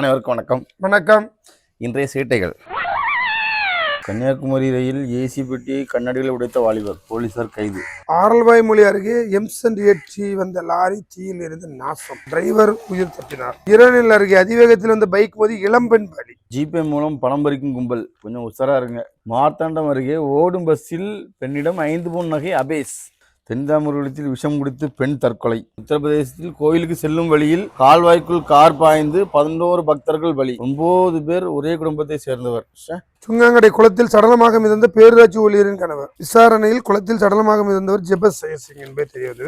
அனைவருக்கும் வணக்கம். வணக்கம். இன்றைய சேட்டைகள். கன்னியாகுமரி ரயில் ஏசி பெட்டியை கண்ணாடியில் உடைத்த வாலிபர், போலீசார் கைது. ஆரல்வாய்மொழி அருகே எம்சன் ஏற்றி வந்த லாரி தீயில் இருந்து நாசம், டிரைவர் உயிர் தப்பினார். இரணில் அருகே அதிவேகத்தில் வந்த பைக் மோதி இளம்பெண் பலி. ஜிபே மூலம் பணம் பறிக்கும் கும்பல், கொஞ்சம் உஷாரா இருங்க. மார்த்தாண்டம் அருகே ஓடும் பஸ்ஸில் பெண்ணிடம் 5 பவுன் நகை அபேஸ். தென்தாமூர்வலத்தில் விஷம் குடித்து பெண் தற்கொலை. உத்தரப்பிரதேசத்தில் கோயிலுக்கு செல்லும் வழியில் கால்வாய்க்குள் கார் பாய்ந்து 11 பக்தர்கள் பலி. 9 பேர் ஒரே குடும்பத்தை சேர்ந்தவர். சுங்காங்கடை குளத்தில் சடலமாக மிதந்த பேரூராட்சி ஊழியரின் கணவர். விசாரணையில் குளத்தில் சடலமாக மிதந்தவர் ஜெபஸ் ஜெயசிங் என்பது தெரியாது.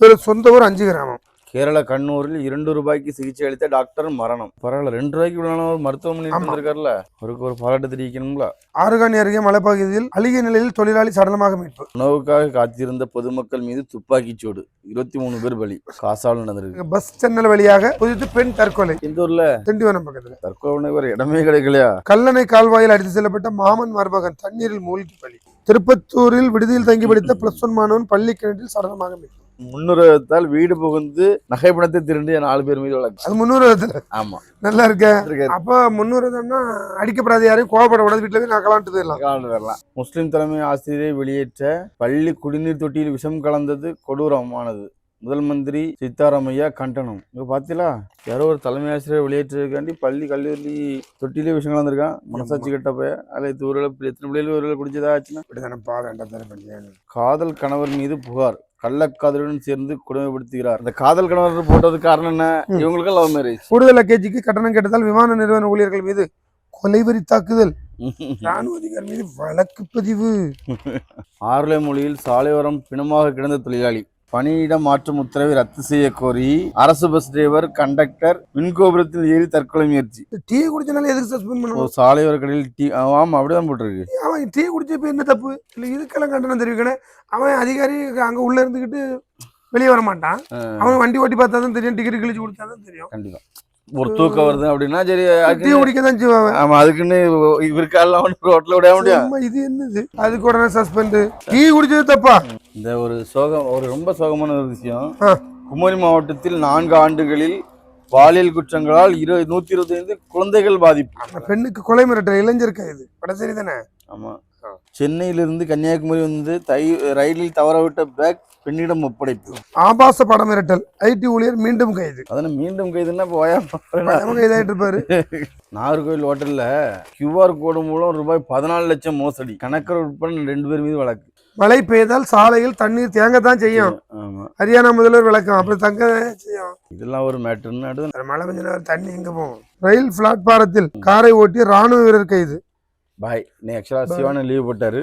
இவர் சொந்த ஊர் 5 கிராமம். கேரள கண்ணூரில் 2 ரூபாய்க்கு சிகிச்சை அளித்த டாக்டர் மரணம். பரவாயில்ல, 2 ரூபாய்க்கு விடான ஒரு மருத்துவமனை இருந்திருக்காருல்ல, அவருக்கு ஒரு பாராட்டு தெரிவிக்கணுங்களா. ஆறுகாணி அருகே மலைப்பகுதியில் அழுகிய நிலையில் தொழிலாளி சடலமாக மீட்பு. உணவுக்காக காத்திருந்த பொதுமக்கள் மீது துப்பாக்கிச் சூடு, 23 பேர் பலி. காசால் நடந்திருக்கு. பஸ் ஜன்னல் வழியாக குதித்து பெண் தற்கொலை. இந்த ஊர்ல திண்டிவனம் பக்கத்துல தற்கொலை ஒரு இடமே கிடைக்கலையா. கல்லணை கால்வாயில் அடித்து செல்லப்பட்ட மாமன் மருமகன் தண்ணீரில் மூழ்கி பலி. திருப்பத்தூரில் விடுதியில் தங்கி படித்த +1 மாணவன் பள்ளி கிணற்றில் சடலமாக மீட்பு. முன்னுரிமத்தால் வீடு புகுந்து நகை பணத்தை திருண்டிய 4 பேர் மீது வழக்கு. அது முன்னுரிமத்துல. ஆமா, நல்லா இருக்க. அப்ப முன்னுரிமம்னா அடிக்கப்படாத, யாரையும் கோவப்படக்கூடாது, வீட்டுல போய் நகலான்ட்டு போயிடலாம். முஸ்லிம் தலைமை ஆசிரியரை வெளியேற்ற பள்ளி குடிநீர் தொட்டியில் விஷம் கலந்தது கொடூரமானது. முதல் மந்திரி சித்தாராமையா கண்டனம். இங்க பாத்தீங்களா, யாரோ ஒரு தலைமை ஆசிரியர் வெளியேற்றதுக்காண்டி பள்ளி கல்லூரி தொட்டிலே விஷயம் கலந்துருக்கான். மனசாட்சி கெட்ட போய் அதில் எத்தனை பிள்ளைகள் ஒரு குடிச்சதா ஆச்சுன்னா. காதல் கணவர் மீது புகார், கள்ளக்காதலுடன் சேர்ந்து கொடுமைப்படுத்துகிறார். இந்த காதல் கணவர் போட்டதுக்கு காரணம் என்ன? இவங்களுக்கு லவ் மேரேஜ். கூடுதல் லக்கேஜுக்கு கட்டணம் கேட்டதால் விமான நிறுவன ஊழியர்கள் மீது கொலைவரி தாக்குதல். ராணுவ அதிகாரி மீது வழக்கு பதிவு. ஆரல்வாய்மொழியில் சாலையோரம் பிணமாக கிடந்த தொழிலாளி, பணியிட மாற்றும் உத்தரவை ரத்து செய்ய கோரி அரசு பஸ் டிரைவர் கண்டக்டர் மின்கோபுரத்தில் ஏறி தற்கொலை முயற்சி. டீ குடிச்சனால எதுக்கு சஸ்பெண்ட் பண்ணுவோம்? சாலையோர கடையில் டீ. ஆமா, அப்படிதான் போட்டிருக்கு. அவன் டீ குடிச்சப்ப என்ன தப்பு இல்லை, இதுக்கெல்லாம் கண்டனம் தெரிவிக்கணும். அவன் அதிகாரி அங்க உள்ள இருந்துகிட்டு வெளியே வர மாட்டான். அவன் வண்டி ஓட்டி பார்த்தா தான் தெரியும், டிக்கெட் கிழிச்சு கொடுத்தா தான் தெரியும். கண்டிப்பா ஒரு தூக்கம் வருது அப்படின்னா சரி, டீ குடிக்கதான் செய்வாங்க. ஆமா, அதுக்குன்னு இவருக்கால ரோட்ல விட முடியும். இது என்னது, அதுக்கு உடனே சஸ்பெண்ட். டீ குடிச்சது தப்பா? இந்த ஒரு ரொம்ப சோகமான ஒரு விஷயம். குமரி மாவட்டத்தில் 4 ஆண்டுகளில் பாலியல் குற்றங்களால் 125 குழந்தைகள் பாதிப்பு. பெண்ணுக்கு கொலை மிரட்டல், இளைஞர் கைது. படசரி தானே? ஆமா. சென்னையிலிருந்து கன்னியாகுமரி வந்து ரயிலில் தவறவிட்ட பேக் பெண்ணிடம் ஒப்படைப்பு. ஆபாச படம் மிரட்டல், ஐடி ஊழியர் மீண்டும் கைது. அதனால மீண்டும் கைதுன்னா கைதாயிட்டு இருப்பாரு. நாகர்கோவில் ஹோட்டல்ல QR கோடு மூலம் ரூபாய் 14 லட்சம் மோசடி, கணக்கர் உட்பட 2 பேர் மீது வழக்கு. மழை பெய்தால் சாலையில் தண்ணீர் தேங்கத்தான் செய்யும். ஹரியானா முதல்வர் விளக்கம், அப்புறம் தங்க செய்யும். இதெல்லாம் ஒரு மேட்டர். மழை பெஞ்ச நேரம் தண்ணி எங்க போகும்? ரயில் பிளாட்பாரத்தில் காரை ஓட்டி ராணுவ வீரர் கைது. பாய். நீ ஆக்சுவலா சிவான லீவ் போட்டாரு.